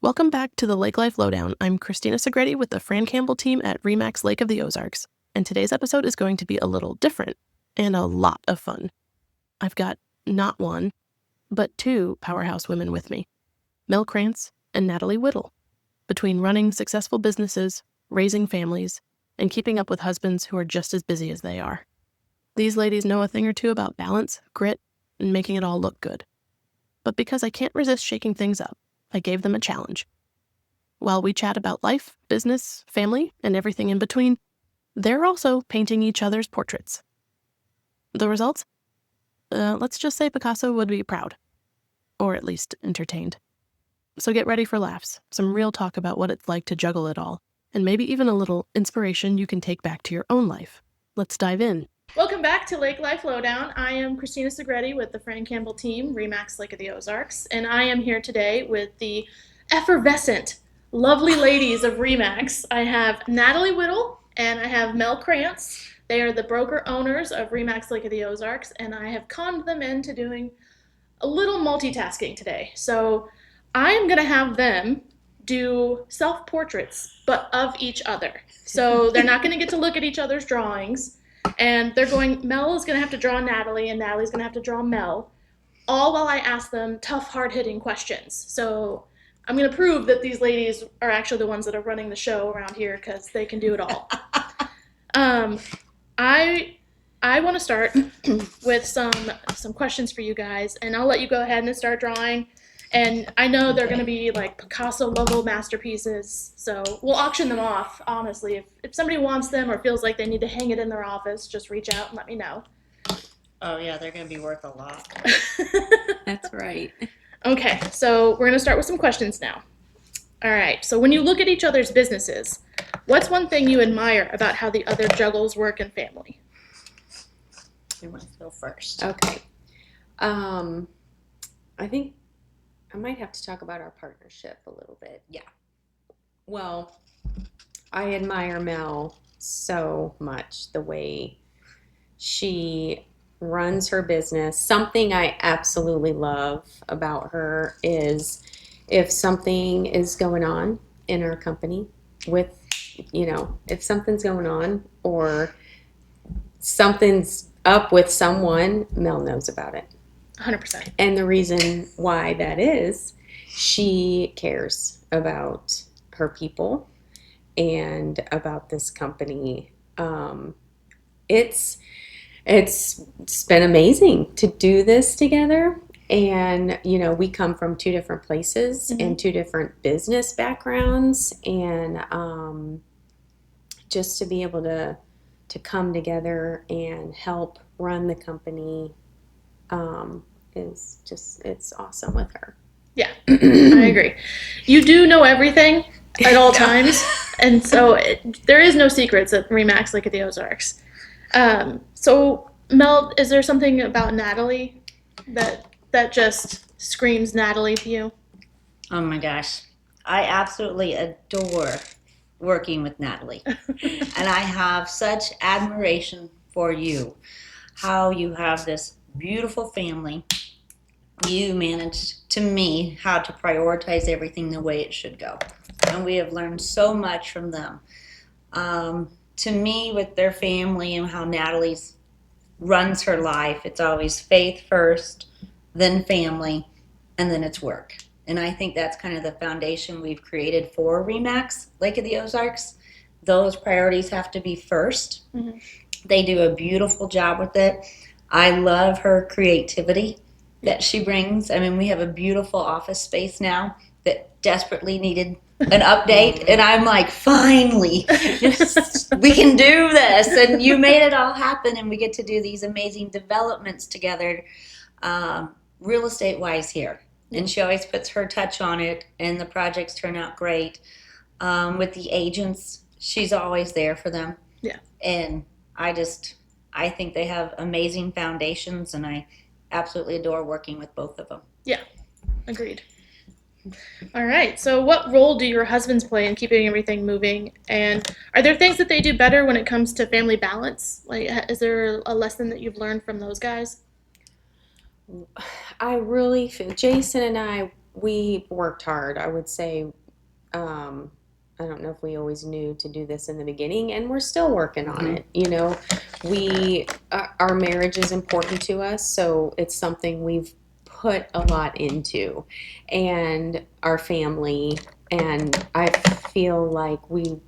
Welcome back to the Lake Life Lowdown. I'm Christina with the Fran Campbell team at RE/MAX Lake of the Ozarks, and today's episode is going to be a little different and a lot of fun. I've got not one, but two powerhouse women with me, Mel Krantz and Natalie Whittle. Between running successful businesses, raising families, and keeping up with husbands who are just as busy as they are, these ladies know a thing or two about balance, grit, and making it all look good. But because I can't resist shaking things up, I gave them a challenge. While we chat about life, business, family, and everything in between, they're also painting each other's portraits. The results? Let's just say Picasso would be proud. Or at least entertained. So get ready for laughs, some real talk about what it's like to juggle it all, and maybe even a little inspiration you can take back to your own life. Let's dive in. Welcome back to Lake Life Lowdown. I am Christina with the Fran Campbell team, RE/MAX Lake of the Ozarks, and I am here today with the effervescent, lovely ladies of RE/MAX. I have Natalie Whittle and I have Mel Krantz. They are the broker owners of RE/MAX Lake of the Ozarks, and I have conned them into doing a little multitasking today. So I am going to have them do self-portraits, but of each other. So they're not going to get to look at each other's drawings. And Mel is going to have to draw Natalie, and Natalie's going to have to draw Mel, all while I ask them tough, hard-hitting questions. So I'm going to prove that these ladies are actually the ones that are running the show around here, because they can do it all. I want to start with some questions for you guys, and I'll let you go ahead and start drawing. And I know they're going to be like Picasso-level masterpieces, so we'll auction them off, honestly. If somebody wants them or feels like they need to hang it in their office, just reach out and let me know. Oh, yeah, they're going to be worth a lot. That's right. Okay, so we're going to start with some questions now. All right, so when you look at each other's businesses, what's one thing you admire about how the other juggles work and family? Who wants to go first? Okay. I think I might have to talk about our partnership a little bit. Yeah. Well, I admire Mel so much, the way she runs her business. Something I absolutely love about her is if something is going on in our company if something's going on or something's up with someone, Mel knows about it. 100%. And the reason why that is, she cares about her people and about this company. It's been amazing to do this together. And, we come from two different places and two different business backgrounds. And just to be able to come together and help run the company it's awesome with her. Yeah, I agree. You do know everything at all times, and so there is no secrets at RE/MAX Lake of the Ozarks. So Mel, is there something about Natalie that just screams Natalie to you? Oh my gosh. I absolutely adore working with Natalie. And I have such admiration for you. How you have this beautiful family. You managed to me how to prioritize everything the way it should go. And we have learned so much from them. To me, with their family and how Natalie runs her life, it's always faith first, then family, and then it's work. And I think that's kind of the foundation we've created for RE/MAX Lake of the Ozarks. Those priorities have to be first. Mm-hmm. They do a beautiful job with it. I love her creativity that she brings. I mean, we have a beautiful office space now that desperately needed an update. And I'm like, finally, we can do this. And you made it all happen. And we get to do these amazing developments together, real estate wise here. And she always puts her touch on it. And the projects turn out great. With the agents, she's always there for them. Yeah. And I think they have amazing foundations, and I absolutely adore working with both of them. Yeah, agreed. All right, so what role do your husbands play in keeping everything moving? And are there things that they do better when it comes to family balance? Like, is there a lesson that you've learned from those guys? I really feel Jason and I we worked hard. I would say, I don't know if we always knew to do this in the beginning, and we're still working on it. You know, our marriage is important to us, so it's something we've put a lot into, and our family, and I feel like we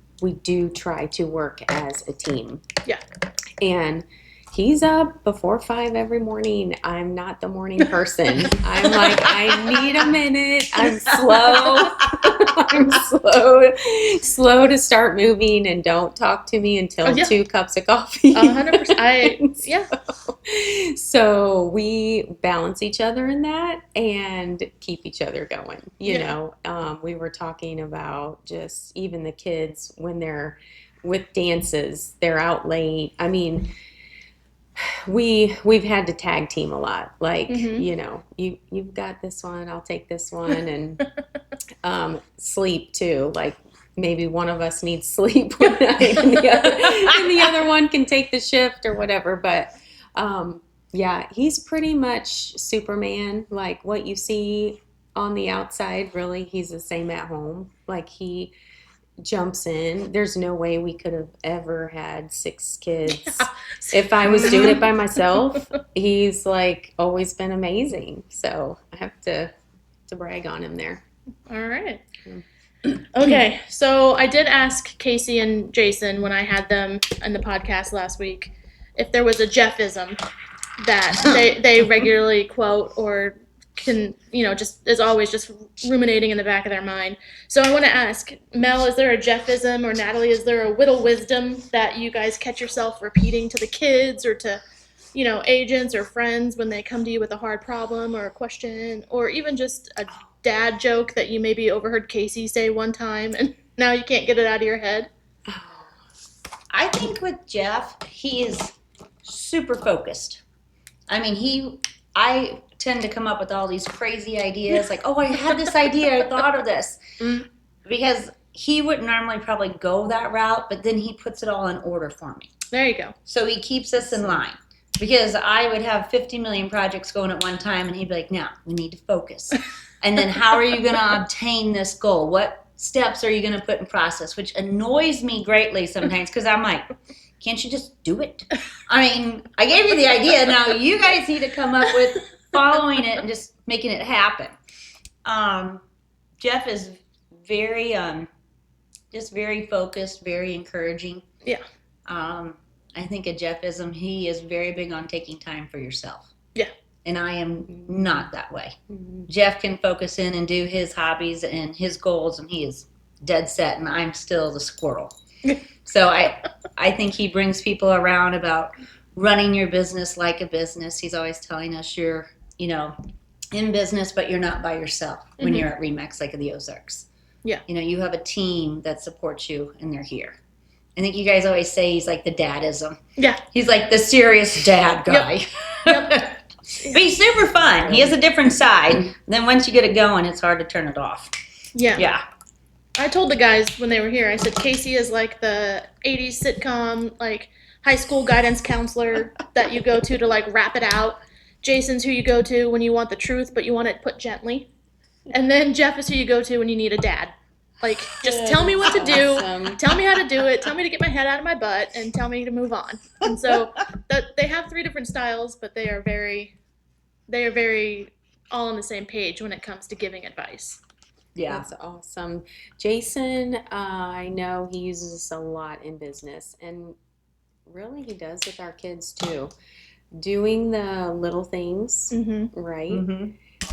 do try to work as a team. Yeah. And he's up before 5 every morning. I'm not the morning person. I'm like, I need a minute. I'm slow. I'm slow to start moving, and don't talk to me until 2 cups of coffee. 100%. So we balance each other in that and keep each other going. You know, we were talking about just even the kids when they're with dances, they're out late. I mean, we've had to tag team a lot. Like, you know, you've got this one, I'll take this one, and sleep too. Like maybe one of us needs sleep one night, and the other one can take the shift or whatever. But yeah, he's pretty much Superman. Like what you see on the outside, really, he's the same at home. Like he jumps in. There's no way we could have ever had 6 kids if I was doing it by myself. He's like always been amazing. So I have to brag on him there. All right. Okay, so I did ask Casey and Jason when I had them in the podcast last week if there was a Jeffism that they regularly quote or can, you know, just is always just ruminating in the back of their mind. So I want to ask, Mel, is there a Jeffism, or Natalie, is there a whittle wisdom that you guys catch yourself repeating to the kids or to, you know, agents or friends when they come to you with a hard problem or a question, or even just a dad joke that you maybe overheard Casey say one time and now you can't get it out of your head? I think with Jeff, he is super focused. I mean, I tend to come up with all these crazy ideas, like, oh, I had this idea, I thought of this. Because he wouldn't normally probably go that route, but then he puts it all in order for me. There you go. So he keeps us in line. Because I would have 50 million projects going at one time, and he'd be like, now, we need to focus. And then how are you going to obtain this goal? What steps are you going to put in process? Which annoys me greatly sometimes, because I'm like, can't you just do it? I mean, I gave you the idea. Now you guys need to come up with following it and just making it happen. Jeff is very, just very focused, very encouraging. Yeah. I think a Jeffism, he is very big on taking time for yourself. Yeah. And I am not that way. Jeff can focus in and do his hobbies and his goals, and he is dead set, and I'm still the squirrel. So I think he brings people around about running your business like a business. He's always telling us you're, you know, in business, but you're not by yourself when you're at RE/MAX Lake of the Ozarks. Yeah. You know, you have a team that supports you, and they're here. I think you guys always say he's like the dadism. Yeah. He's like the serious dad guy. Yep. But he's super fun. He has a different side. Then once you get it going, it's hard to turn it off. Yeah. Yeah. I told the guys when they were here, I said, Casey is like the 80s sitcom, like high school guidance counselor that you go to like wrap it out. Jason's who you go to when you want the truth, but you want it put gently. And then Jeff is who you go to when you need a dad. Like, just tell me what to do, tell me how to do it, tell me to get my head out of my butt, and tell me to move on. And so they have 3 different styles, but they are very all on the same page when it comes to giving advice. Yeah. That's awesome. Jason, I know he uses this a lot in business, and really he does with our kids too. Doing the little things, right? Mm-hmm.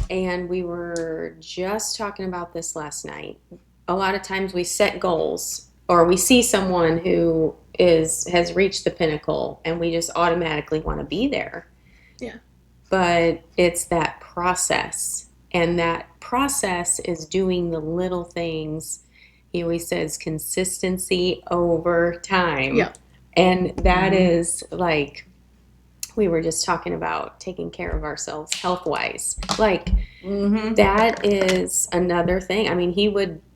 And we were just talking about this last night. A lot of times we set goals, or we see someone who has reached the pinnacle, and we just automatically want to be there. Yeah. But it's that process, and that process is doing the little things. He always says consistency over time. Yeah. And that is like, we were just talking about taking care of ourselves health-wise. Like, that is another thing. I mean,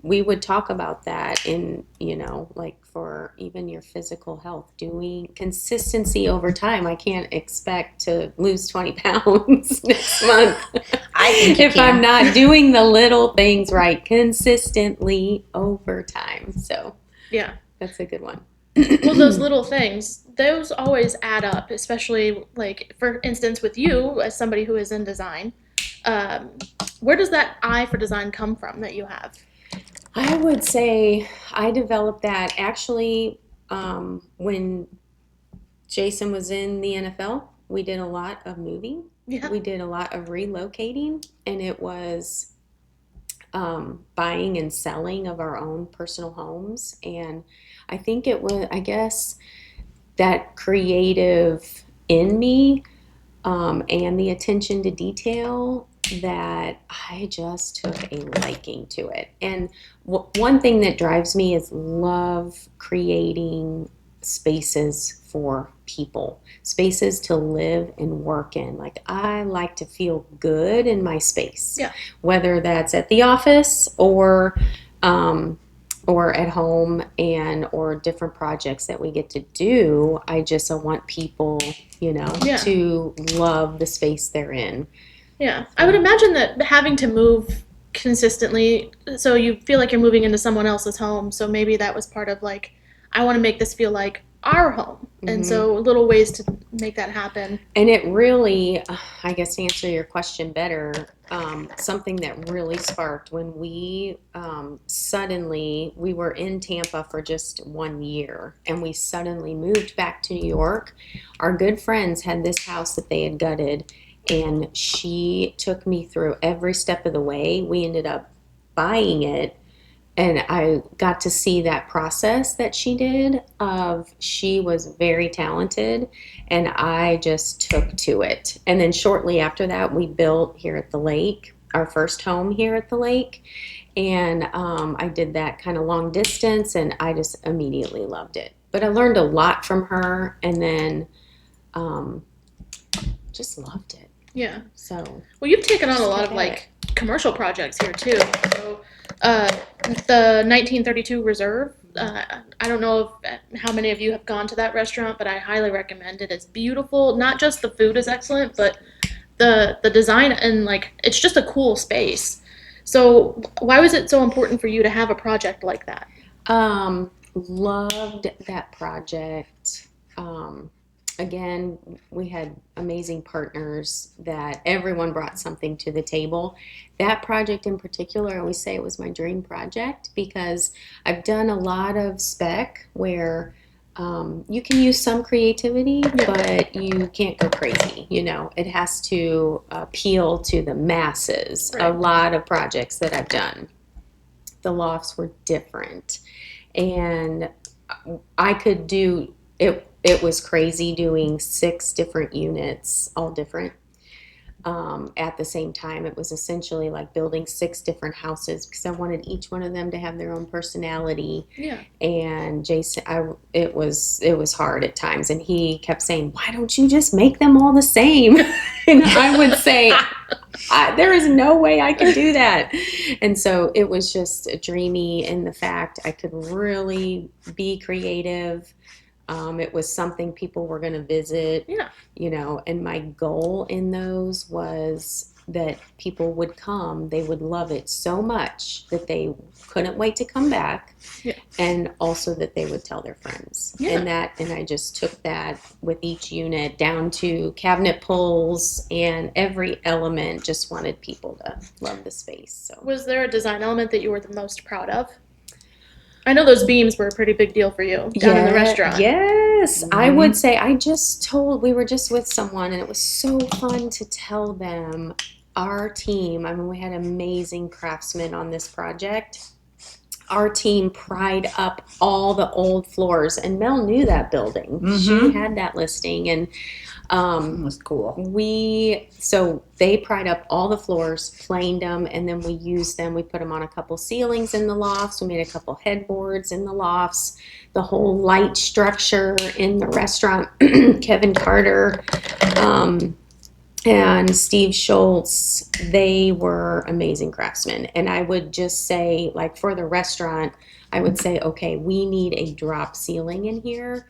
we would talk about that in, you know, like for even your physical health. Doing consistency over time. I can't expect to lose 20 pounds next month I think you if can. I'm not doing the little things right consistently over time. So Yeah. that's a good one. Well, those little things, those always add up, especially like, for instance, with you as somebody who is in design. Um, where does that eye for design come from that you have? I would say I developed that actually when Jason was in the NFL. We did a lot of moving. Yeah. We did a lot of relocating, and it was buying and selling of our own personal homes. And I think it was, I guess, that creative in me and the attention to detail that I just took a liking to it. And one thing that drives me is love creating spaces for people, spaces to live and work in. Like, I like to feel good in my space, Yeah. whether that's at the office or at home, and or different projects that we get to do. I want people, Yeah. to love the space they're in. Yeah. I would imagine that having to move consistently, so you feel like you're moving into someone else's home. So maybe that was part of like, I want to make this feel like our home. And so little ways to make that happen. And it really, I guess, to answer your question better, something that really sparked when we suddenly, we were in Tampa for just 1 year, and we suddenly moved back to New York. Our good friends had this house that they had gutted, and she took me through every step of the way. We ended up buying it, and I got to see that process that she did. She was very talented, and I just took to it. And then shortly after that, we built here at the lake, our first home here at the lake. And I did that kind of long distance, and I just immediately loved it. But I learned a lot from her, and then just loved it. Yeah. So, well, you've taken on a lot Just of like like commercial projects here too. So, the 1932 Reserve. I don't know how many of you have gone to that restaurant, but I highly recommend it. It's beautiful. Not just the food is excellent, but the design, and like, it's just a cool space. So why was it so important for you to have a project like that? Loved that project. Again, we had amazing partners that everyone brought something to the table. That project in particular, I always say it was my dream project, because I've done a lot of spec where you can use some creativity, but you can't go crazy. It has to appeal to the masses. Right. A lot of projects that I've done, the lofts were different, and I could do it. It was crazy doing 6 different units, all different, at the same time. It was essentially like building 6 different houses, because I wanted each one of them to have their own personality. Yeah. And Jason, it was hard at times, and he kept saying, "Why don't you just make them all the same?" And I would say, there is no way I can do that. And so it was just dreamy in the fact I could really be creative. It was something people were going to visit. Yeah. And my goal in those was that people would come, they would love it so much that they couldn't wait to come back. Yeah. And also that they would tell their friends. Yeah. And I just took that with each unit down to cabinet pulls, and every element, just wanted people to love the space. So Was there a design element that you were the most proud of? I know those beams were a pretty big deal for you down in the restaurant. Yes, I would say, we were just with someone, and it was so fun to tell them, our team, I mean, we had amazing craftsmen on this project. Our team pried up all the old floors, and Mel knew that building. She had that listing, and It was cool. so they pried up all the floors, planed them, and then we used them. We put them on a couple ceilings in the lofts. We made a couple headboards in the lofts. The whole light structure in the restaurant, Kevin Carter and Steve Schultz, they were amazing craftsmen. And I would just say, like for the restaurant, I would say, okay, we need a drop ceiling in here.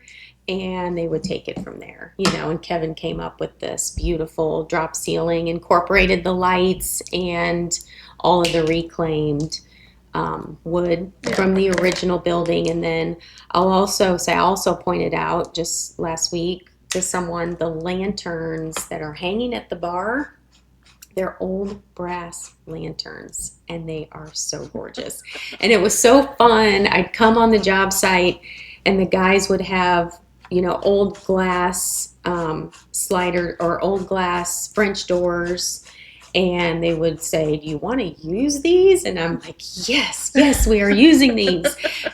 And they would take it from there, and Kevin came up with this beautiful drop ceiling, incorporated the lights and all of the reclaimed wood from the original building. And then I'll also say, I also pointed out just last week to someone the lanterns that are hanging at the bar. They're old brass lanterns, and they are so gorgeous. And it was so fun. I'd come on the job site, and the guys would have, old glass slider or old glass French doors. And they would say, do you want to use these? And I'm like, yes, we are using these.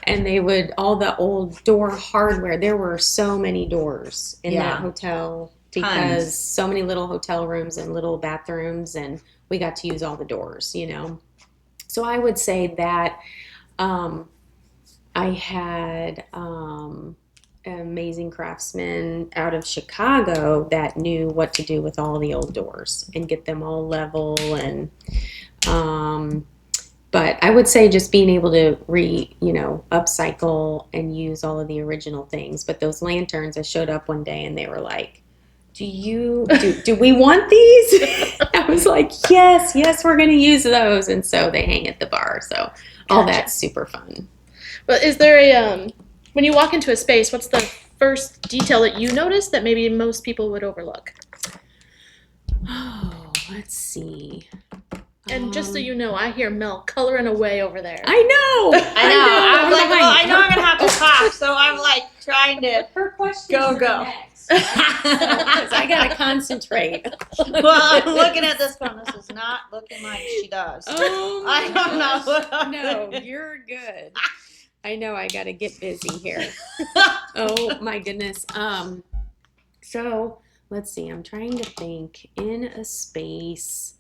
And they would, all the old door hardware, there were so many doors in that hotel because so many little hotel rooms and little bathrooms, and we got to use all the doors, So I would say that I had amazing craftsmen out of Chicago that knew what to do with all the old doors and get them all level. And but I would say just being able to upcycle and use all of the original things. But those lanterns, I showed up one day and they were like, do we want these? I was like, yes, we're going to use those. And so they hang at the bar. So all that's super fun. But is there a when you walk into a space, what's the first detail that you notice that maybe most people would overlook? Oh, let's see. And just so you know, I hear Mel coloring away over there. I know. I'm like, well, I know I'm going to have to talk, so I'm like trying to go. I got to concentrate. Well, I'm looking at this one. This is not looking like she does. Oh, I don't know. No, you're good. I know I got to get busy here. Oh my goodness. So let's see. I'm trying to think in a space.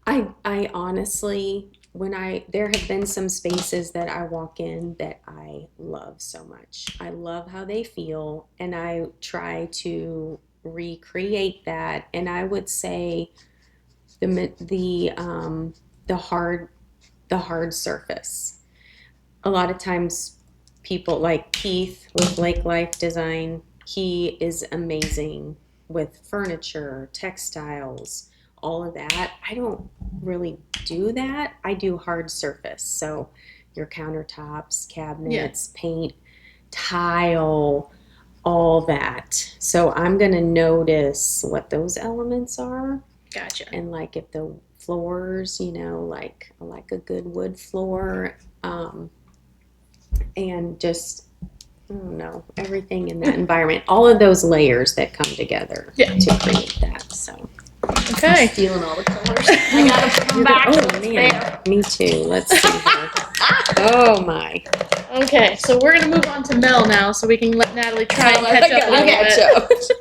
I honestly, there have been some spaces that I walk in that I love so much. I love how they feel, and I try to recreate that. And I would say the hard surface. A lot of times people like Keith with Lake Life Design, he is amazing with furniture, textiles, all of that. I don't really do that. I do hard surface. So your countertops, cabinets, paint, tile, all that. So I'm going to notice what those elements are. Gotcha. And like if the floors, like a good wood floor, and just, I don't know, everything in that environment, all of those layers that come together to create that. So, okay. I'm stealing all the colors. I gotta come back. Oh man, me too. Let's see here. Oh my. Okay, so we're gonna move on to Mel now, so we can let Natalie try and catch up a little bit.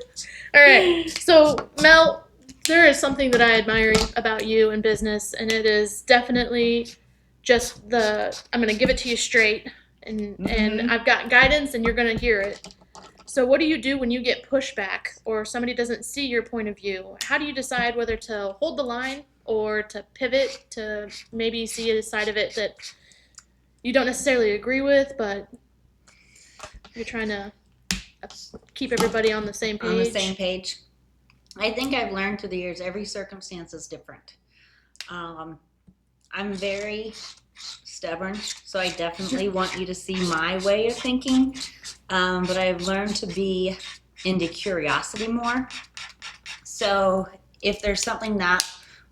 All right, so Mel, there is something that I admire about you in business, and it is definitely just I'm gonna give it to you straight. And I've got guidance, and you're going to hear it. So what do you do when you get pushback or somebody doesn't see your point of view? How do you decide whether to hold the line or to pivot to maybe see a side of it that you don't necessarily agree with, but you're trying to keep everybody on the same page? On the same page. I think I've learned through the years every circumstance is different. I'm very stubborn, so I definitely want you to see my way of thinking, but I've learned to be into curiosity more. So if there's something that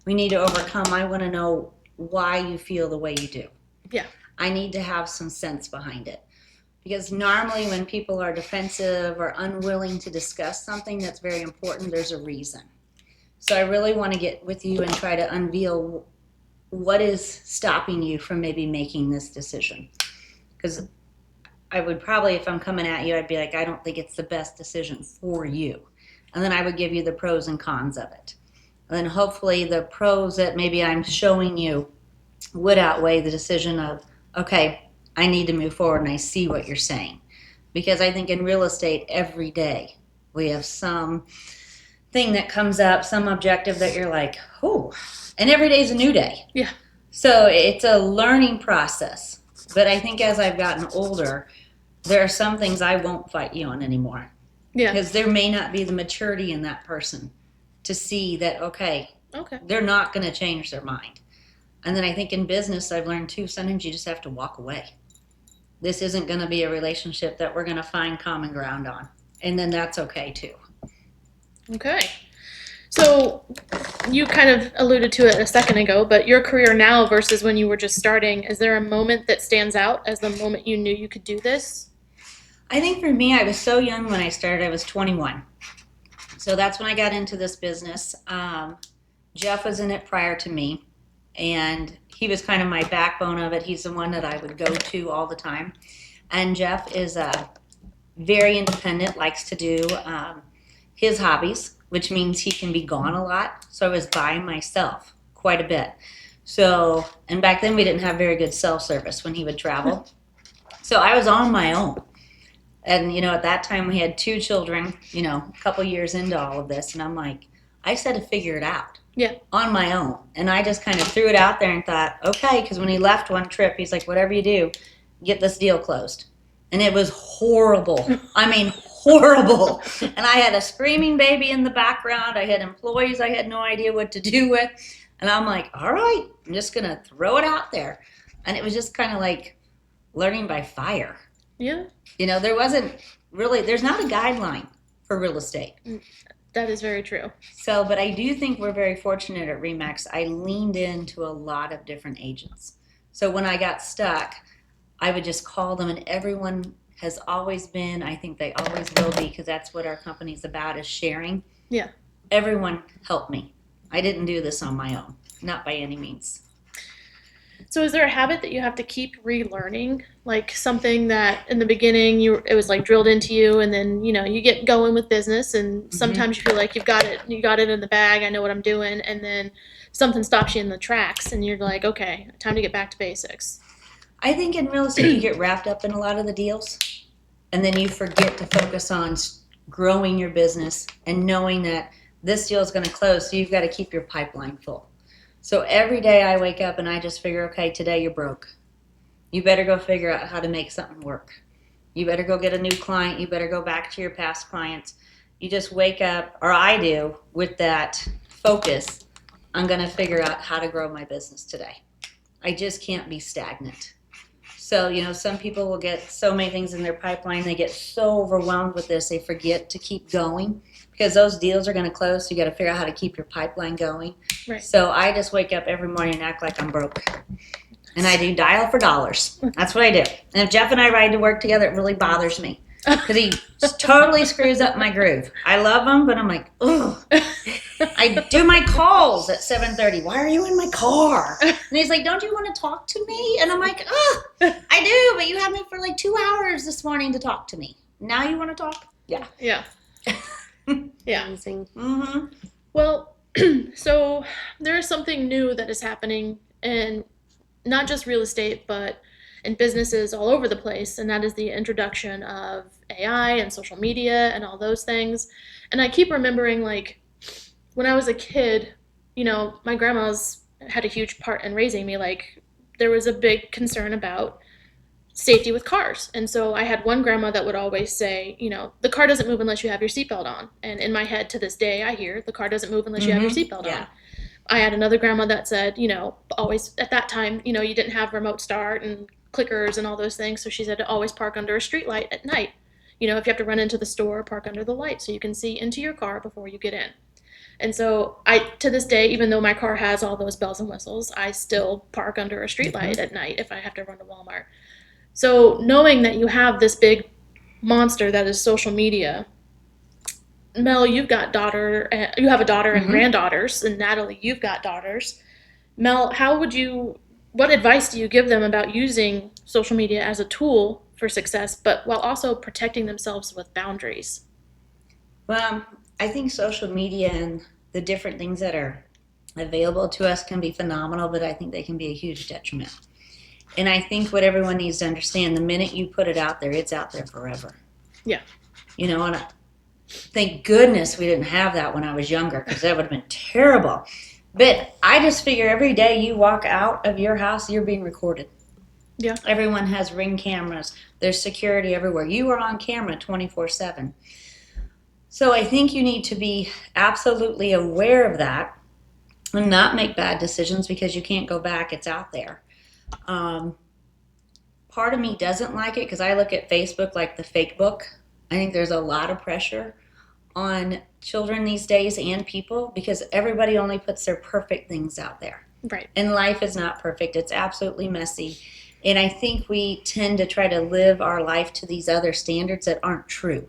we need to overcome, I want to know why you feel the way you do. Yeah. I need to have some sense behind it, because normally when people are defensive or unwilling to discuss something that's very important, there's a reason. So I really want to get with you and try to unveil what is stopping you from maybe making this decision. Because I would probably, if I'm coming at you, I'd be like, I don't think it's the best decision for you. And then I would give you the pros and cons of it. And then hopefully the pros that maybe I'm showing you would outweigh the decision of, okay, I need to move forward and I see what you're saying. Because I think in real estate every day we have some thing that comes up, some objective that you're like, oh, and every day's a new day. Yeah. So it's a learning process. But I think as I've gotten older, there are some things I won't fight you on anymore. Yeah. Because there may not be the maturity in that person to see that, okay, they're not going to change their mind. And then I think in business, I've learned too, sometimes you just have to walk away. This isn't going to be a relationship that we're going to find common ground on. And then that's okay too. Okay. So you kind of alluded to it a second ago, but your career now versus when you were just starting, is there a moment that stands out as the moment you knew you could do this? I think for me, I was so young when I started. I was 21. So that's when I got into this business. Jeff was in it prior to me, and he was kind of my backbone of it. He's the one that I would go to all the time. And Jeff is very independent, likes to do his hobbies, which means he can be gone a lot. So I was by myself quite a bit. So, and back then we didn't have very good cell service when he would travel. So I was on my own. And, at that time we had 2 children, a couple years into all of this. And I'm like, I just had to figure it out. Yeah. On my own. And I just kind of threw it out there and thought, okay, because when he left one trip, he's like, whatever you do, get this deal closed. And it was horrible. I mean, horrible. And I had a screaming baby in the background. I had employees I had no idea what to do with. And I'm like, all right, I'm just going to throw it out there. And it was just kind of like learning by fire. Yeah. There wasn't really, there's not a guideline for real estate. That is very true. So, but I do think we're very fortunate at RE/MAX. I leaned into a lot of different agents. So when I got stuck, I would just call them, and everyone has always been, I think they always will be, because that's what our company's about, is sharing. Yeah. Everyone helped me. I didn't do this on my own, not by any means. So is there a habit that you have to keep relearning? Like something that in the beginning it was like drilled into you, and then, you get going with business, and sometimes you feel like you got it in the bag, I know what I'm doing, and then something stops you in the tracks and you're like, okay, time to get back to basics. I think in real estate you get wrapped up in a lot of the deals, and then you forget to focus on growing your business and knowing that this deal is going to close, so you've got to keep your pipeline full. So every day I wake up and I just figure, okay, today you're broke. You better go figure out how to make something work. You better go get a new client. You better go back to your past clients. You just wake up, or I do, with that focus. I'm going to figure out how to grow my business today. I just can't be stagnant. So, some people will get so many things in their pipeline. They get so overwhelmed with this, they forget to keep going. Because those deals are going to close, so you got to figure out how to keep your pipeline going. Right. So I just wake up every morning and act like I'm broke. And I do dial for dollars. That's what I do. And if Jeff and I ride to work together, it really bothers me. Because he totally screws up my groove. I love him, but I'm like, ugh. I do my calls at 7:30. Why are you in my car? And he's like, don't you want to talk to me? And I'm like, ugh, I do, but you had me for like 2 hours this morning to talk to me. Now you want to talk? Yeah. Yeah. Yeah. Amazing. Mm-hmm. Well, so there is something new that is happening in not just real estate, but in businesses all over the place, and that is the introduction of AI and social media and all those things. And I keep remembering, like, when I was a kid, my grandma's had a huge part in raising me. Like, there was a big concern about safety with cars. And so I had one grandma that would always say, the car doesn't move unless you have your seatbelt on. And in my head to this day, I hear the car doesn't move unless you have your seatbelt on. I had another grandma that said, always at that time, you didn't have remote start and clickers and all those things. So she said to always park under a street light at night. If you have to run into the store, park under the light so you can see into your car before you get in. And so to this day, even though my car has all those bells and whistles, I still park under a street light at night if I have to run to Walmart. So knowing that you have this big monster that is social media, Mel, you have a daughter and granddaughters, and Natalie, you've got daughters. Mel, what advice do you give them about using social media as a tool for success, but while also protecting themselves with boundaries? Well, I think social media and the different things that are available to us can be phenomenal, but I think they can be a huge detriment. And I think what everyone needs to understand, the minute you put it out there, it's out there forever. Yeah. And Thank goodness we didn't have that when I was younger, because that would have been terrible. But I just figure every day you walk out of your house, you're being recorded. Yeah. Everyone has Ring cameras. There's security everywhere. You are on camera 24/7. So I think you need to be absolutely aware of that and not make bad decisions because you can't go back. It's out there. Part of me doesn't like it because I look at Facebook like the fake book. I think there's a lot of pressure on children these days and people because everybody only puts their perfect things out there. Right. And life is not perfect. It's absolutely messy. And I think we tend to try to live our life to these other standards that aren't true.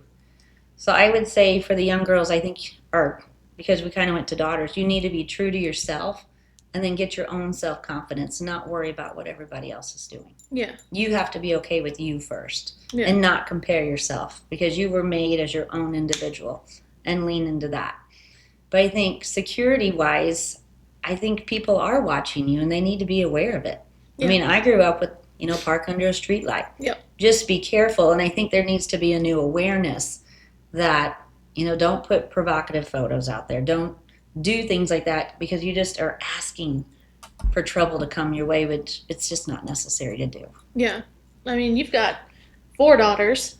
So I would say for the young girls, I think, or because we kind of went to daughters, you need to be true to yourself and then get your own self-confidence, not worry about what everybody else is doing. Yeah. You have to be okay with you first Yeah. and not compare yourself because you were made as your own individual and lean into that. But I think security-wise, I think people are watching you and they need to be aware of it. Yeah. I mean, I grew up with, park under a street light. Yep. Just be careful. And I think there needs to be a new awareness that, don't put provocative photos out there. Don't do things like that because you just are asking for trouble to come your way, which it's just not necessary to do. Yeah. I mean, you've got 4 daughters,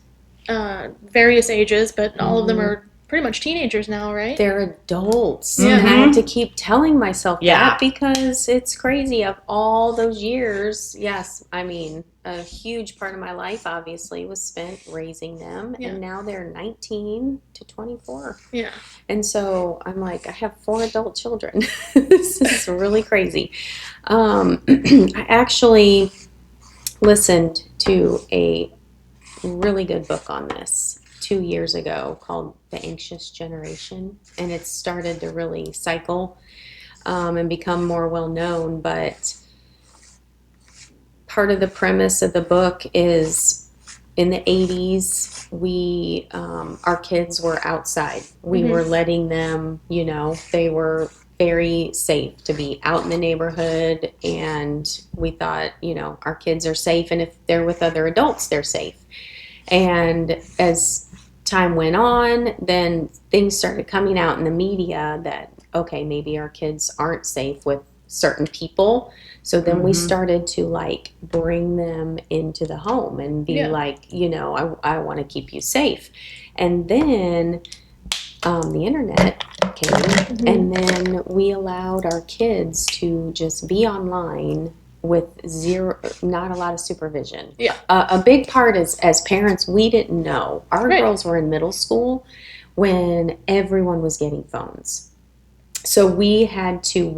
various ages, but all of them are pretty much teenagers now, right? They're adults. Yeah. And I have to keep telling myself Yeah. that because it's crazy. Of all those years, yes, I mean, a huge part of my life obviously was spent raising them. Yeah. And now they're 19 to 24. Yeah. And so I'm like, I have 4 adult children. This is really crazy. I actually listened to a really good book on this 2 years ago called The Anxious Generation, and it's started to really cycle and become more well known. But part of the premise of the book is in the 80s, our kids were outside. We were letting them, they were very safe to be out in the neighborhood, and we thought, our kids are safe, and if they're with other adults, they're safe. And as time went on, then things started coming out in the media that, okay, maybe our kids aren't safe with certain people. So then we started to bring them into the home and be I want to keep you safe. And then the internet came, and then we allowed our kids to just be online with not a lot of supervision. Yeah. A big part is, as parents, we didn't know. Our girls were in middle school when everyone was getting phones. So we had to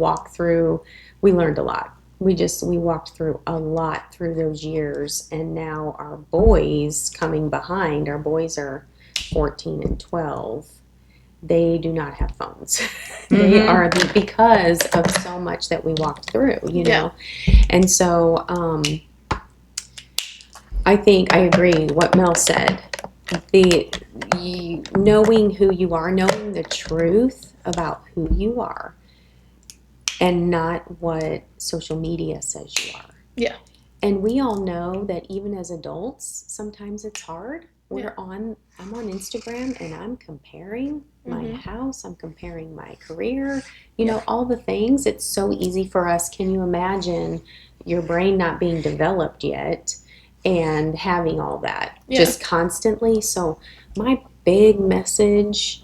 we learned a lot. We walked through a lot through those years, and now our boys coming behind, our boys are 14 and 12. They do not have phones. They are because of so much that we walked through, know. And so I think I agree what Mel said. Knowing who you are, knowing the truth about who you are, and not what social media says you are. Yeah. And we all know that even as adults, sometimes it's hard. I'm on Instagram and I'm comparing my house, I'm comparing my career, all the things. It's so easy for us. Can you imagine your brain not being developed yet and having all that just constantly? So my big message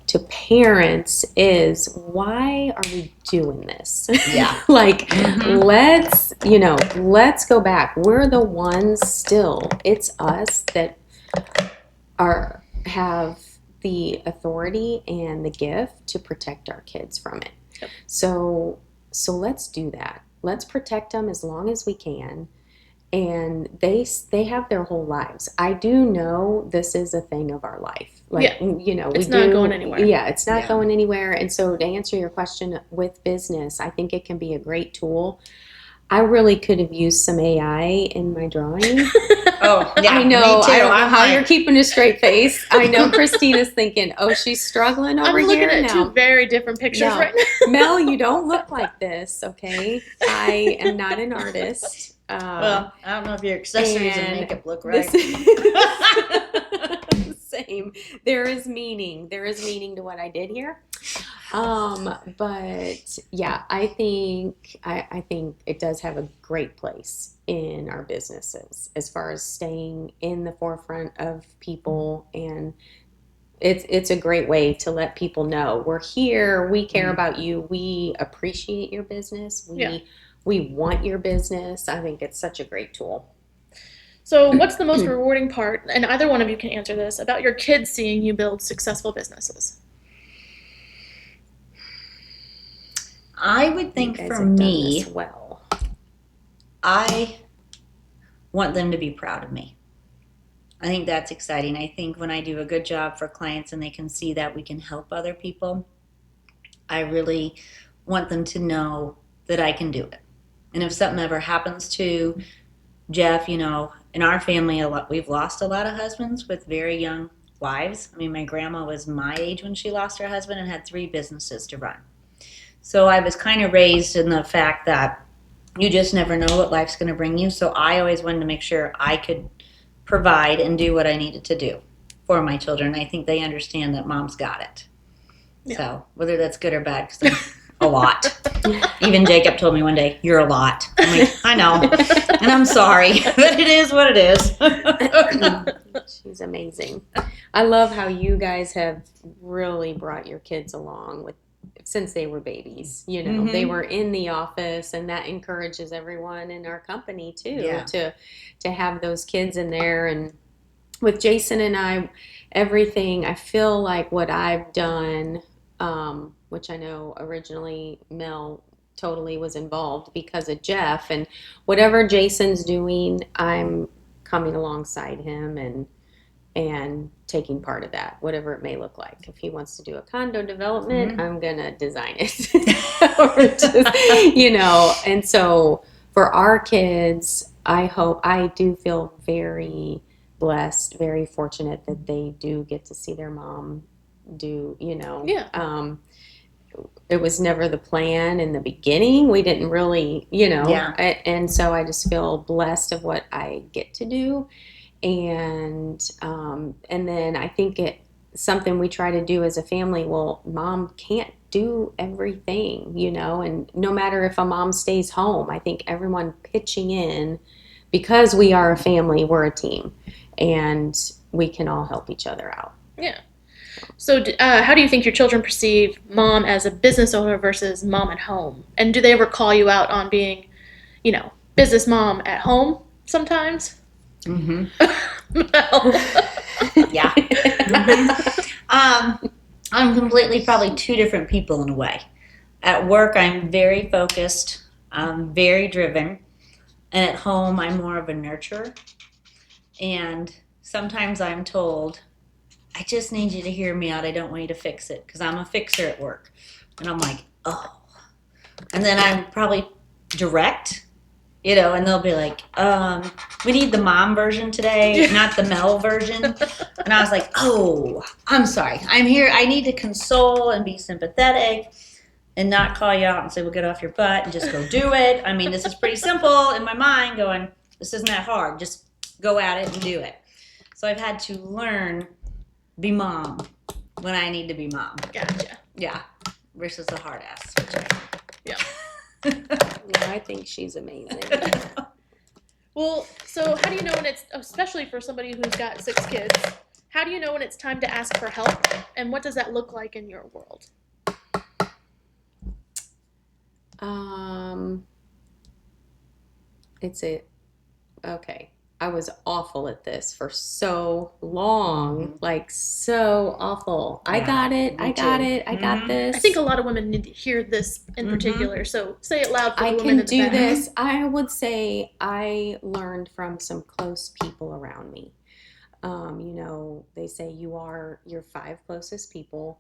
to parents is, why are we doing this? Yeah. Let's go back. We're the ones still. It's us that have the authority and the gift to protect our kids from it. Yep. So let's do that. Let's protect them as long as we can. And they have their whole lives. I do know this is a thing of our life. It's not going anywhere. Yeah, it's not going anywhere. And so to answer your question with business, I think it can be a great tool. I really could have used some AI in my drawing. Oh, yeah. I know. Me too. I don't know how you're keeping a straight face. I know Christina's thinking, oh, she's struggling over here. I'm looking at 2 very different pictures right now. Mel, you don't look like this, okay? I am not an artist. Well, I don't know if your accessories and makeup look right. same. There is meaning. There is meaning to what I did here. But yeah, I think it does have a great place in our businesses as far as staying in the forefront of people, and it's a great way to let people know we're here, we care about you, we appreciate your business, we want your business. I think it's such a great tool. So, what's the most rewarding part, and either one of you can answer this, about your kids seeing you build successful businesses? I would think for me, well, I want them to be proud of me. I think that's exciting. I think when I do a good job for clients and they can see that we can help other people, I really want them to know that I can do it. And if something ever happens to Jeff, in our family, we've lost a lot of husbands with very young wives. I mean, my grandma was my age when she lost her husband and had 3 businesses to run. So I was kind of raised in the fact that you just never know what life's going to bring you. So I always wanted to make sure I could provide and do what I needed to do for my children. I think they understand that mom's got it. Yeah. So whether that's good or bad, because I'm a lot. Even Jacob told me one day, "You're a lot." I'm like, I know, and I'm sorry, but it is what it is. She's amazing. I love how you guys have really brought your kids along since they were babies. They were in the office, and that encourages everyone in our company too, to have those kids in there. And with Jason and I, everything, I feel like what I've done, which I know originally Mel totally was involved because of Jeff, and whatever Jason's doing, I'm coming alongside him and taking part of that, whatever it may look like. If he wants to do a condo development, I'm gonna design it. Or just, and so for our kids, I do feel very blessed, very fortunate that they do get to see their mom do, it was never the plan in the beginning. We didn't really, and so I just feel blessed of what I get to do. And then I think something we try to do as a family. Well, mom can't do everything, and no matter if a mom stays home, I think everyone pitching in, because we are a family, we're a team, and we can all help each other out. Yeah. So how do you think your children perceive mom as a business owner versus mom at home? And do they ever call you out on being, business mom at home sometimes? Mm-hmm. Well. Yeah. Mm-hmm. I'm completely probably 2 different people in a way. At work, I'm very focused, very driven. And at home, I'm more of a nurturer. And sometimes I'm told, I just need you to hear me out. I don't want you to fix it, because I'm a fixer at work. And I'm like, oh. And then I'm probably direct, and they'll be like, we need the mom version today, not the Mel version. And I was like, oh, I'm sorry. I'm here. I need to console and be sympathetic and not call you out and say, well, get off your butt and just go do it. I mean, this is pretty simple in my mind, going, this isn't that hard. Just go at it and do it. So I've had to learn be mom when I need to be mom. Gotcha. Yeah. Versus the hard ass. Yeah. Yeah, I think she's amazing. Well, so how do you know when it's, especially for somebody who's got 6 kids, how do you know when it's time to ask for help? And what does that look like in your world? Okay. I was awful at this for so long, like so awful. Yeah, I got it. I got this. I think a lot of women need to hear this in particular. So say it loud for the women I in can the do back. this. I would say I learned from some close people around me. They say you're 5 closest people.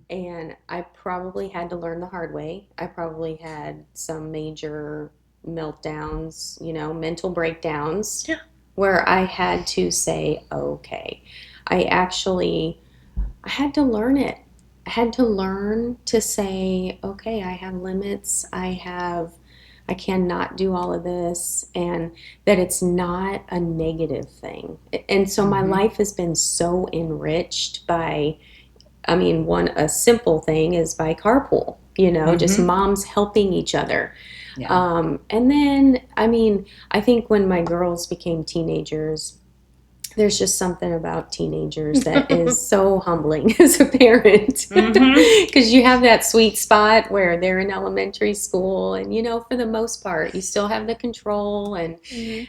And I probably had to learn the hard way. I probably had some major meltdowns, mental breakdowns. Yeah. Where I had to say, okay. I had to learn it. I had to learn to say, okay, I have limits. I have I cannot do all of this, and that it's not a negative thing. And so my life has been so enriched by, I mean, a simple thing is by carpool, just moms helping each other. Yeah. And then, I mean, I think when my girls became teenagers, there's just something about teenagers that is so humbling as a parent, because you have that sweet spot where they're in elementary school, and for the most part you still have the control, and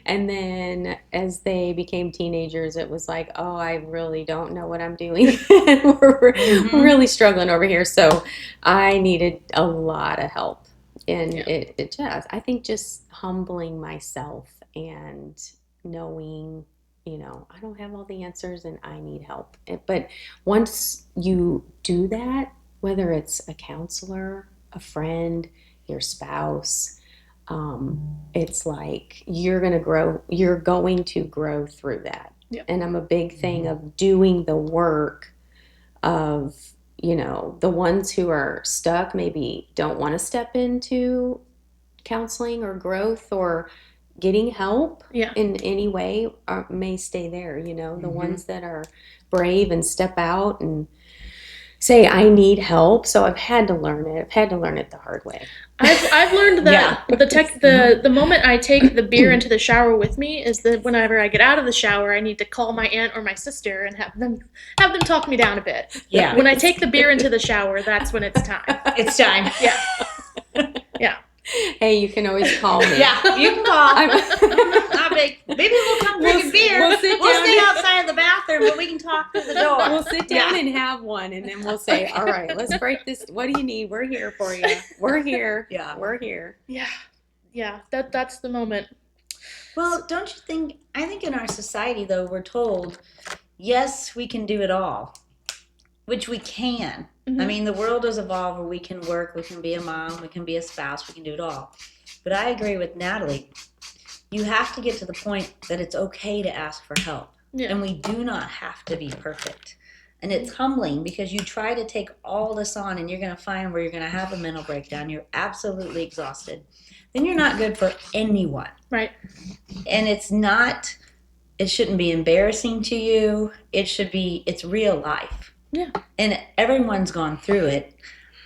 then as they became teenagers, it was like, oh, I really don't know what I'm doing. we're really struggling over here, so I needed a lot of help, and it just, I think, just humbling myself and knowing, I don't have all the answers and I need help. But once you do that, whether it's a counselor, a friend, your spouse, it's like you're going to grow. You're going to grow through that. Yep. And I'm a big thing of doing the work of, the ones who are stuck, maybe don't want to step into counseling or growth or getting help in any way, may stay there. The ones that are brave and step out and say, I need help. So I've had to learn it. I've had to learn it the hard way. I've learned that the moment I take the beer into the shower with me is that whenever I get out of the shower, I need to call my aunt or my sister and have them talk me down a bit. Yeah. When I take the beer into the shower, that's when it's time. It's time. Yeah. Yeah. Hey, you can always call me. Yeah, you can call. Maybe we'll come drink a beer. We'll stay outside of the bathroom, but we can talk through the door. We'll sit down and have one, and then we'll say, all right, let's break this. What do you need? We're here for you. We're here. Yeah. We're here. Yeah. Yeah. That's the moment. Well, don't you think, I think in our society, though, we're told, yes, we can do it all, which we can. I mean, the world has evolved where we can work, we can be a mom, we can be a spouse, we can do it all. But I agree with Natalie. You have to get to the point that it's okay to ask for help. Yeah. And we do not have to be perfect. And it's humbling because you try to take all this on and you're going to find where you're going to have a mental breakdown. You're absolutely exhausted. Then you're not good for anyone. Right. And it shouldn't be embarrassing to you. It's real life. Yeah. And everyone's gone through it.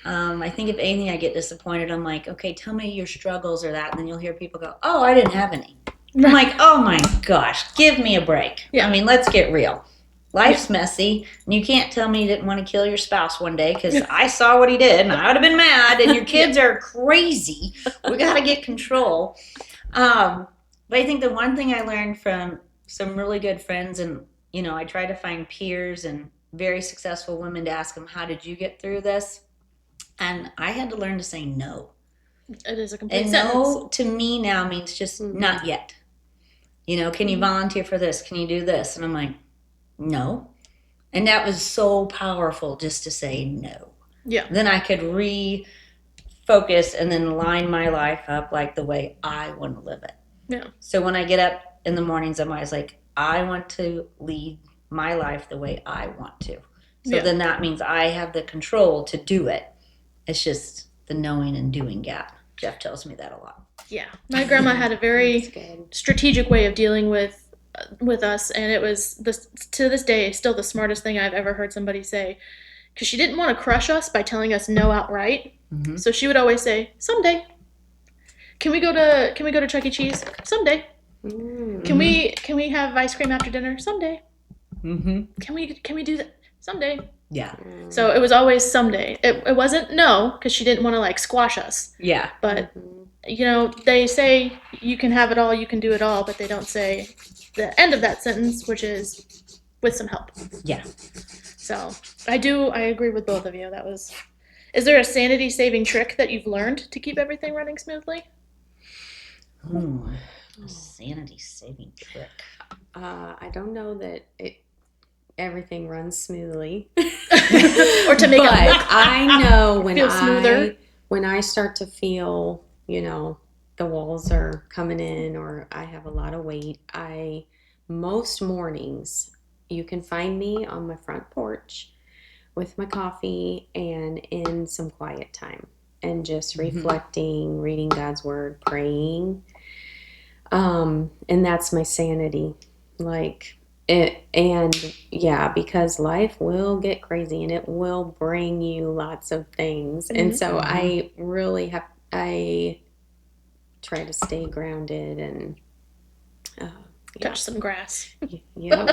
I think if anything, I get disappointed. I'm like, okay, tell me your struggles or that. And then you'll hear people go, oh, I didn't have any. I'm like, oh my gosh, give me a break. Yeah. I mean, let's get real. Life's messy. And you can't tell me you didn't want to kill your spouse one day because I saw what he did and I would have been mad. And your kids are crazy. We got to get control. But I think the one thing I learned from some really good friends, and, I try to find peers and very successful women to ask them, how did you get through this? And I had to learn to say no. It is a complete And sentence. no to me now means just not yet. Can you volunteer for this? Can you do this? And I'm like, no. And that was so powerful just to say no. Yeah. Then I could refocus and then line my life up like the way I want to live it. Yeah. So when I get up in the mornings, I'm always like, I want to lead my life the way I want to. So then that means I have the control to do it. It's just the knowing and doing gap. Jeff tells me that a lot. Yeah. My grandma had a very strategic way of dealing with us, and it was to this day still the smartest thing I've ever heard somebody say, because she didn't want to crush us by telling us no outright. Mm-hmm. So she would always say, someday. Can we go to Chuck E. Cheese? Someday. Mm-hmm. Can we have ice cream after dinner? Someday. Mm-hmm. Can we do that? Someday. Yeah. So it was always someday. It wasn't no, because she didn't want to squash us. Yeah. But they say you can have it all, you can do it all, but they don't say the end of that sentence, which is with some help. Yeah. So I agree with both of you. Is there a sanity-saving trick that you've learned to keep everything running smoothly? Ooh, sanity-saving trick. I don't know that everything runs smoothly. Or to make but I know when I start to feel, the walls are coming in or I have a lot of weight, most mornings you can find me on my front porch with my coffee and in some quiet time. and just reflecting, reading God's word, praying. And that's my sanity. Like it, and yeah, because life will get crazy and it will bring you lots of things. And so I really I try to stay grounded and Touch some grass. Yep.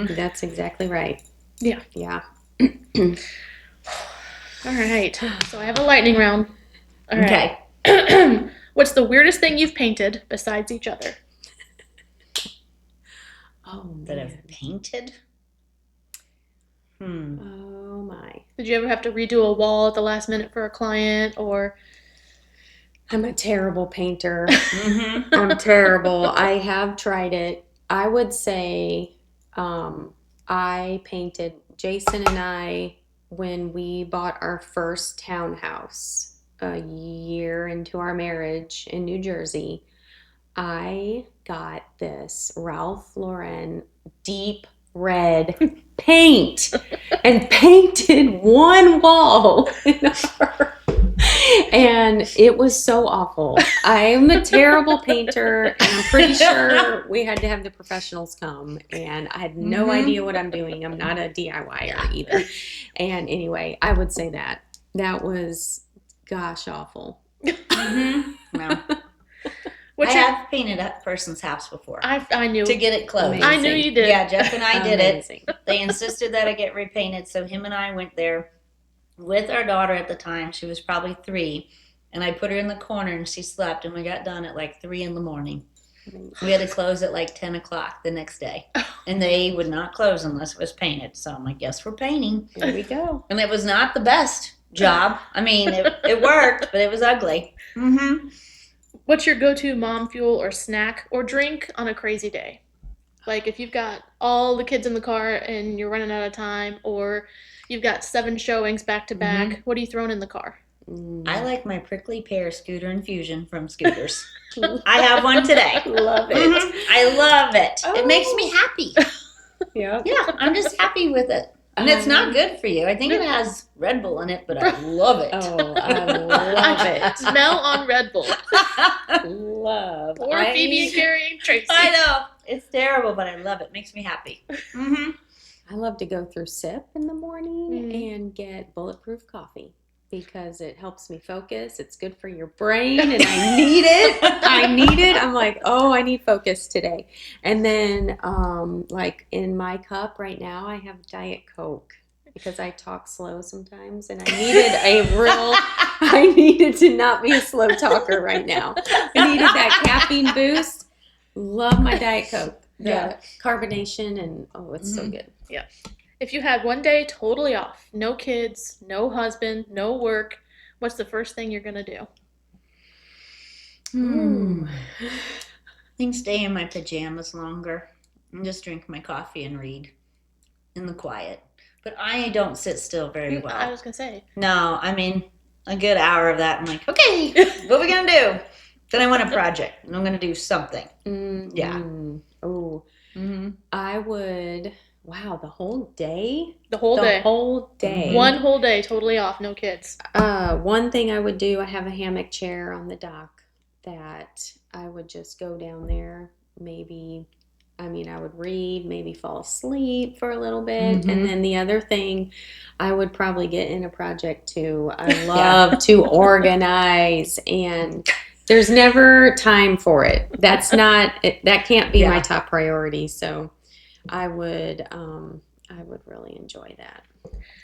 That's exactly right. Yeah. Yeah. All right. So I have a lightning round. All right. Okay. What's the weirdest thing you've painted besides each other? Oh, That man. I've painted. Oh my. Did you ever have to redo a wall at the last minute for a client, or? I'm a terrible painter. I'm terrible. I have tried it. I would say I painted Jason and I when we bought our first townhouse a year into our marriage in New Jersey. I got this Ralph Lauren deep red paint and painted one wall and it was so awful. I'm a terrible painter, and I'm pretty sure we had to have the professionals come, and I had no idea what I'm doing. I'm not a DIYer either. And anyway, I would say that was gosh awful. No. I have painted a person's house before. I knew. To get it closed. Amazing. I knew you did. Yeah, Jeff and I did Amazing. it. They insisted that I get repainted, so him and I went there with our daughter at the time. She was probably 3, and I put her in the corner and she slept, and we got done at like 3 in the morning. We had to close at like 10 o'clock the next day, and they would not close unless it was painted. So I'm like, guess we're painting. There we go. And it was not the best job. I mean, it worked, but it was ugly. What's your go-to mom fuel or snack or drink on a crazy day? Like if you've got all the kids in the car and you're running out of time, or you've got 7 showings back to back, what are you throwing in the car? I like my prickly pear scooter infusion from Scooters. I have one today. Love it. I love it. It makes me happy. Yeah. Yeah, I'm just happy with it. And it's not good for you. I think it has Red Bull in it, but I love it. Oh, I love it. Smell on Red Bull. Love. Or Phoebe and Carrie and Tracy. I know. It's terrible, but I love it. Makes me happy. I love to go through SIP in the morning and get bulletproof coffee because it helps me focus. It's good for your brain, and I need it. I'm like, oh, I need focus today. And then, like in my cup right now, I have Diet Coke because I talk slow sometimes, and I needed to not be a slow talker right now. I needed that caffeine boost. Love my Diet Coke. The carbonation, and it's so good. Yeah. If you had one day totally off, no kids, no husband, no work, what's the first thing you're going to do? I think stay in my pajamas longer and just drink my coffee and read in the quiet. But I don't sit still very well. I was going to say. No, I mean, a good hour of that, I'm like, okay, what are we going to do? Then I want a project, and I'm going to do something. Yeah. Oh. I would... Wow, the whole day? The whole day. Whole day. One whole day, totally off, no kids. One thing I would do, I have a hammock chair on the dock that I would just go down there. I would read, maybe fall asleep for a little bit. And then the other thing, I would probably get in a project too. I love to organize, and there's never time for it. That can't be my top priority. So I would really enjoy that.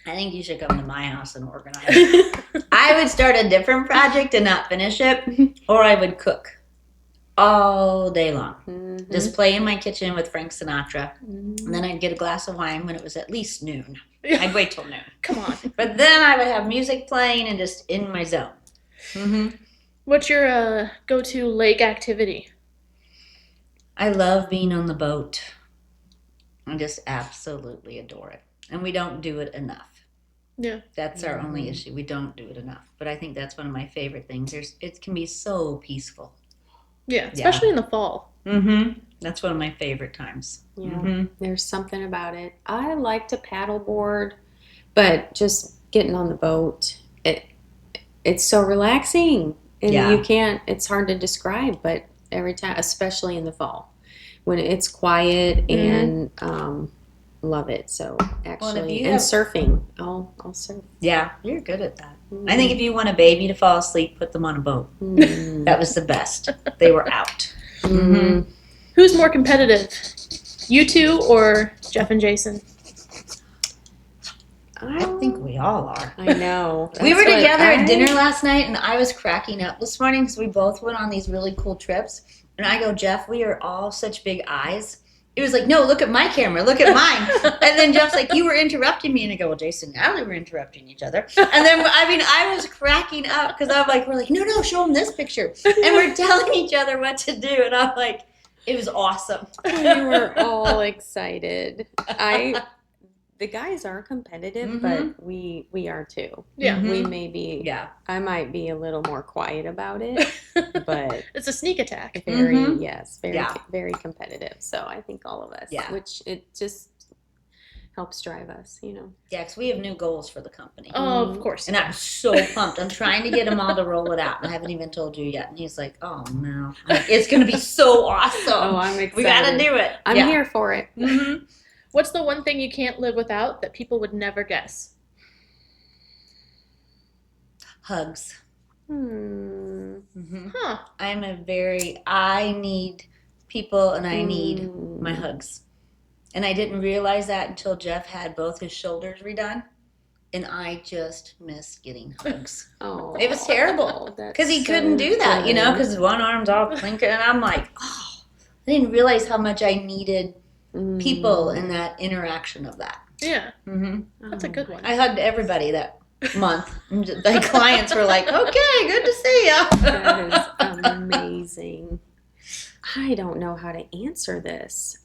I think you should come to my house and organize. I would start a different project and not finish it, or I would cook all day long. Just play in my kitchen with Frank Sinatra, and then I'd get a glass of wine when it was at least noon. I'd wait till noon. Come on. But then I would have music playing and just in my zone. What's your go-to lake activity? I love being on the boat. I just absolutely adore it. And we don't do it enough. Yeah. That's our only issue. We don't do it enough. But I think that's one of my favorite things. It can be so peaceful. Yeah, especially in the fall. That's one of my favorite times. Yeah, there's something about it. I like to paddleboard, but just getting on the boat, it's so relaxing. And Yeah. you can't, it's hard to describe, but every time, especially in the fall, when it's quiet and love it. So actually, and surfing, I'll surf. Yeah, you're good at that. I think if you want a baby to fall asleep, put them on a boat. That was the best. They were out. Who's more competitive, you two or Jeff and Jason? I think we all are. I know. We were together at dinner last night, and I was cracking up this morning because we both went on these really cool trips. And I go, Jeff, we are all such big eyes. It was like, no, look at my camera, look at mine. And then Jeff's like, you were interrupting me. And I go, well, Jason and Natalie were interrupting each other. And then, I was cracking up because I'm like, we're like, no, show them this picture. And we're telling each other what to do. And I'm like, it was awesome. We were all excited. The guys are competitive, but we are too. Yeah. We may be, I might be a little more quiet about it, but it's a sneak attack. Very competitive. So I think all of us, which it just helps drive us, Yeah, because we have new goals for the company. Oh, of course. And I'm so pumped. I'm trying to get him all to roll it out, and I haven't even told you yet. And he's like, oh, no. It's going to be so awesome. Oh, I'm excited. We got to do it. I'm here for it. What's the one thing you can't live without that people would never guess? Hugs. Huh. I need people, and I need my hugs. And I didn't realize that until Jeff had both his shoulders redone. And I just miss getting hugs. Oh, it was terrible because he couldn't do that, because one arm's all clinking. And I'm like, I didn't realize how much I needed people and that interaction of that. Yeah. That's a good one. I hugged everybody that month. The clients were like, okay, good to see you. That is amazing. I don't know how to answer this.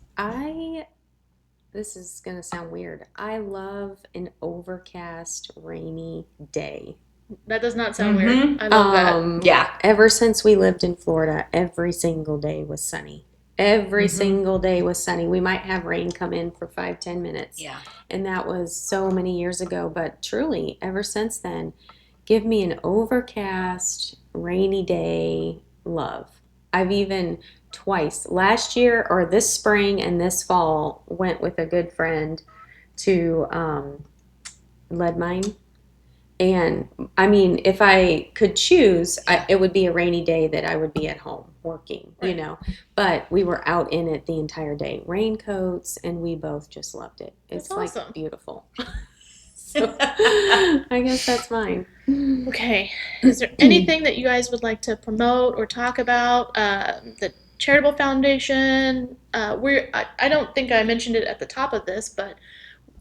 This is going to sound weird. I love an overcast, rainy day. That does not sound weird. I love that. Yeah. Ever since we lived in Florida, every single day was sunny. Every single day was sunny. We might have rain come in for 5-10 minutes. Yeah. And that was so many years ago. But truly, ever since then, give me an overcast, rainy day love. I've even twice, last year or this spring and this fall, went with a good friend to lead mine. And I mean, if I could choose, it would be a rainy day that I would be at home working, but we were out in it the entire day, raincoats, and we both just loved it. It's awesome. Like beautiful. So I guess that's mine. Okay. Is there anything that you guys would like to promote or talk about? The charitable foundation, I don't think I mentioned it at the top of this, but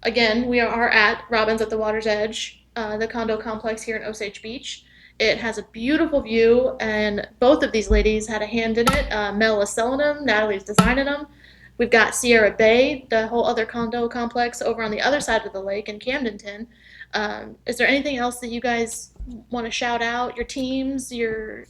again, we are at Robin's at the Water's Edge, the condo complex here in Osage Beach. It has a beautiful view, and both of these ladies had a hand in it. Mel is selling them, Natalie's designing them. We've got Sierra Bay, the whole other condo complex over on the other side of the lake in Camdenton. Is there anything else that you guys want to shout out? Your teams, your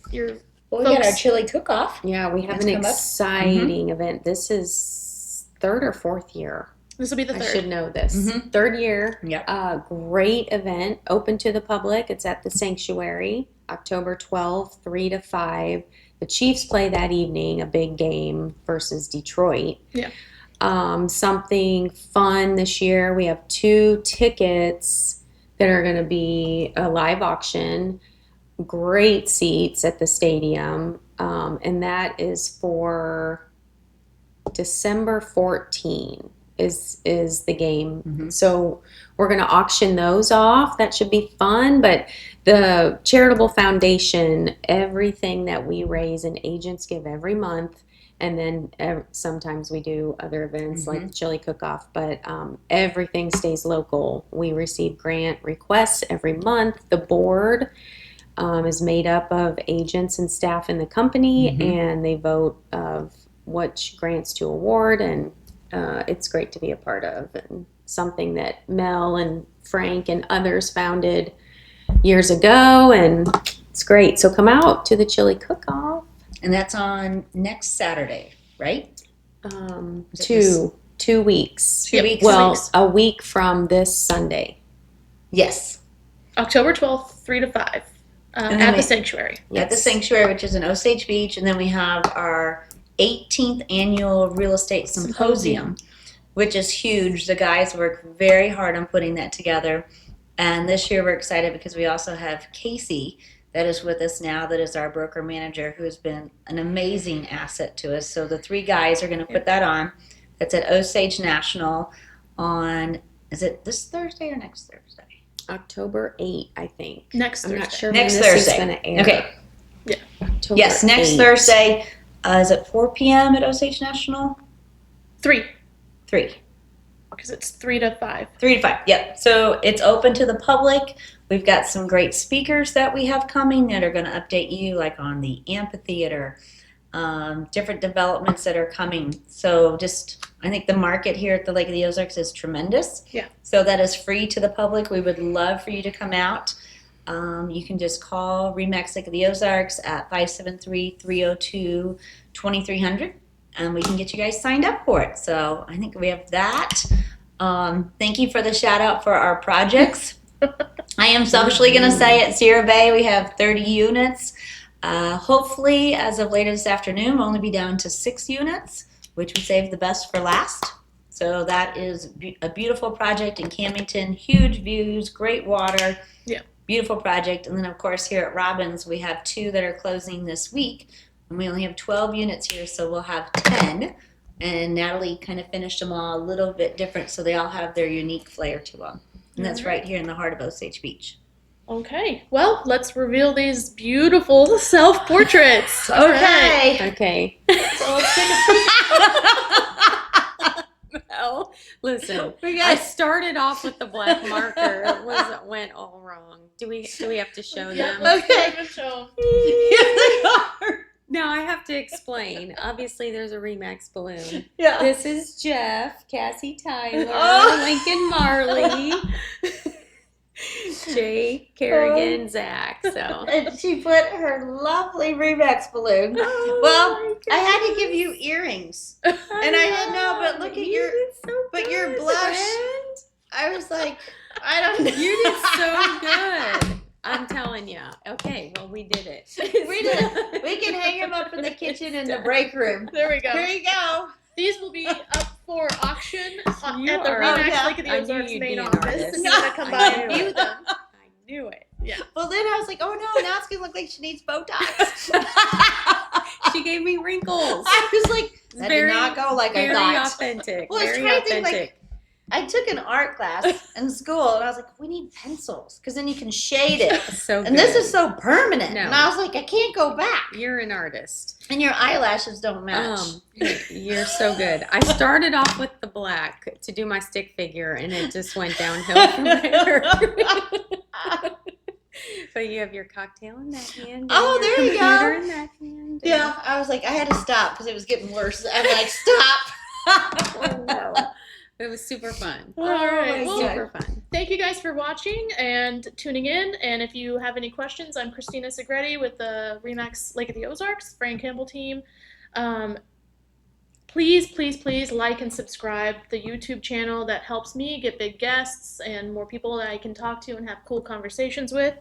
Well, we got our chili cook-off. Yeah, we have an exciting event. This is 3rd or 4th year. This will be the 3rd. I should know this. 3rd year. Yep. Great event, open to the public. It's at the Sanctuary, October 12th, 3 to 5. The Chiefs play that evening, a big game versus Detroit. Yeah. Something fun this year. We have 2 tickets that are going to be a live auction. Great seats at the stadium. And that is for December 14th. Is the game. So we're going to auction those off. That should be fun. But the charitable foundation, everything that we raise and agents give every month, and then sometimes we do other events like the chili cook-off, but everything stays local. We receive grant requests every month. The board is made up of agents and staff in the company, and they vote of which grants to award, and it's great to be a part of, and something that Mel and Frank and others founded years ago, and it's great. So come out to the chili cook-off. And that's on next Saturday, right? 2 weeks. 2 weeks. Well, a week from this Sunday. Yes. October 12th, 3 to 5. And then at the we- sanctuary. At the sanctuary, which is in Osage Beach, and then we have our 18th annual real estate symposium, which is huge. The guys work very hard on putting that together. And this year we're excited because we also have Casey that is with us now, that is our broker manager, who has been an amazing asset to us. So the three guys are going to put that on. That's at Osage National on, is it this Thursday or next Thursday? October 8th, I think. Next I'm Thursday. not sure Next when this Thursday. is going to air. Okay. Yeah. October Yes, next 8th. Thursday. Is it 4 p.m. at Osage National? 3, 3. because it's 3 to 5. 3 to 5, yep. So it's open to the public. We've got some great speakers that we have coming that are going to update you, like on the amphitheater, different developments that are coming. So just, I think the market here at the Lake of the Ozarks is tremendous. Yeah. So that is free to the public. We would love for you to come out. You can just call RE/MAX Lake of the Ozarks at 573-302-2300, and we can get you guys signed up for it. So I think we have that. Thank you for the shout out for our projects. I am selfishly going to say at Sierra Bay we have 30 units. Hopefully, as of later this afternoon, we'll only be down to 6 units, which we saved the best for last. So that is a beautiful project in Camington. Huge views, great water. Yeah. Beautiful project. And then, of course, here at Robbins, we have 2 that are closing this week. And we only have 12 units here, so we'll have 10. And Natalie kind of finished them all a little bit different, so they all have their unique flair to them. And that's right here in the heart of Osage Beach. Okay, well, let's reveal these beautiful self-portraits. All right. Okay. So let's take Well, listen. We I got started off with the black marker. It went all wrong. Do we have to show Yeah, them? let's Okay. give it a show. No, I have to explain. Obviously, there's a RE/MAX balloon. Yeah. This is Jeff, Cassie Tyler, Oh. Lincoln Marley, Jay Kerrigan, Zach. So. And she put her lovely RE/MAX balloon. Oh Well, my I had to goodness. give you earrings. And I had no, but look at You your, did so but your good, blush. friend. I was like, I don't know. You did so good. I'm telling you. Okay, well, we did it. We did it. We can hang them up in the kitchen in the break room. There we go. Here you go. These will be up for auction You at the are- RE/MAX yeah. Lake of the I knew Ozarks you'd main be an office. artist. If you want to come I by knew and view it. them. I knew it. Yeah. Well, then I was like, oh no, now it's going to look like she needs Botox. She gave me wrinkles. I was like, that Very- did not go like I Very thought. authentic. Well, I was very trying to think, authentic. like, I took an art class in school, and I was like, we need pencils, because then you can shade it. So And this good. is so permanent. No. And I was like, I can't go back. You're an artist. And your eyelashes don't match. You're so good. I started off with the black to do my stick figure, and it just went downhill from there. But you have your cocktail in that hand. Oh, and your there you computer go. in that hand. Yeah, I was like, I had to stop because it was getting worse. I'm like, stop. Oh, no. It was super fun. All right. my Well, God. Super fun. thank you guys for watching and tuning in. And if you have any questions, I'm Christina Segretti with the RE/MAX Lake of the Ozarks, Fran Campbell team. Please, please, please like and subscribe the YouTube channel. That helps me get big guests and more people that I can talk to and have cool conversations with.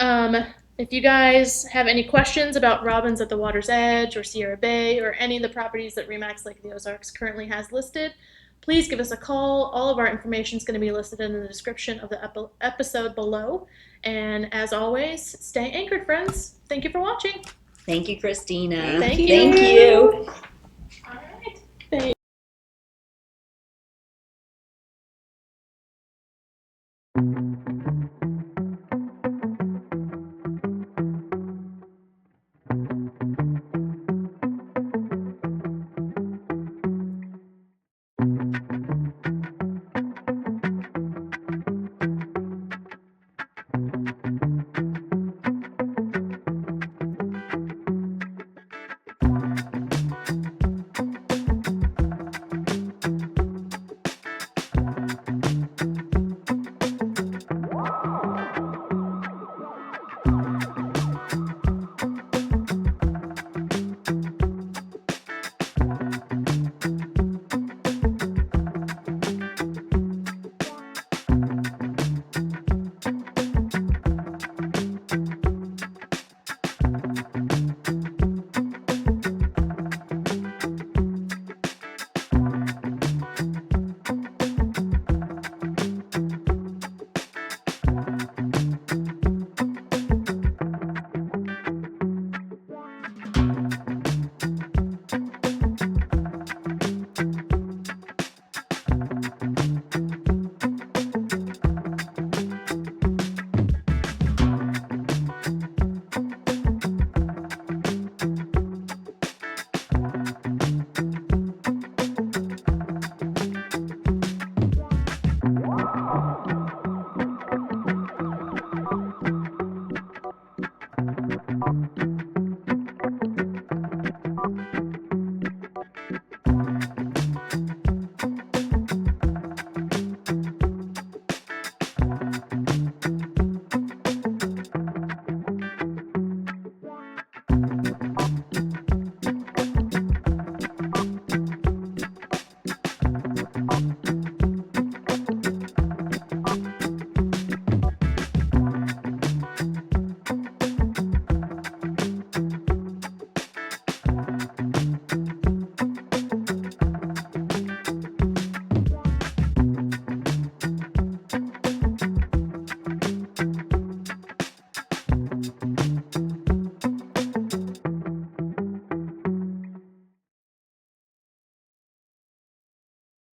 If you guys have any questions about Robbins at the Water's Edge or Sierra Bay or any of the properties that RE/MAX Lake of the Ozarks currently has listed, please give us a call. All of our information is going to be listed in the description of the episode below. And as always, stay anchored, friends. Thank you for watching. Thank you, Christina. Thank you. Thank you.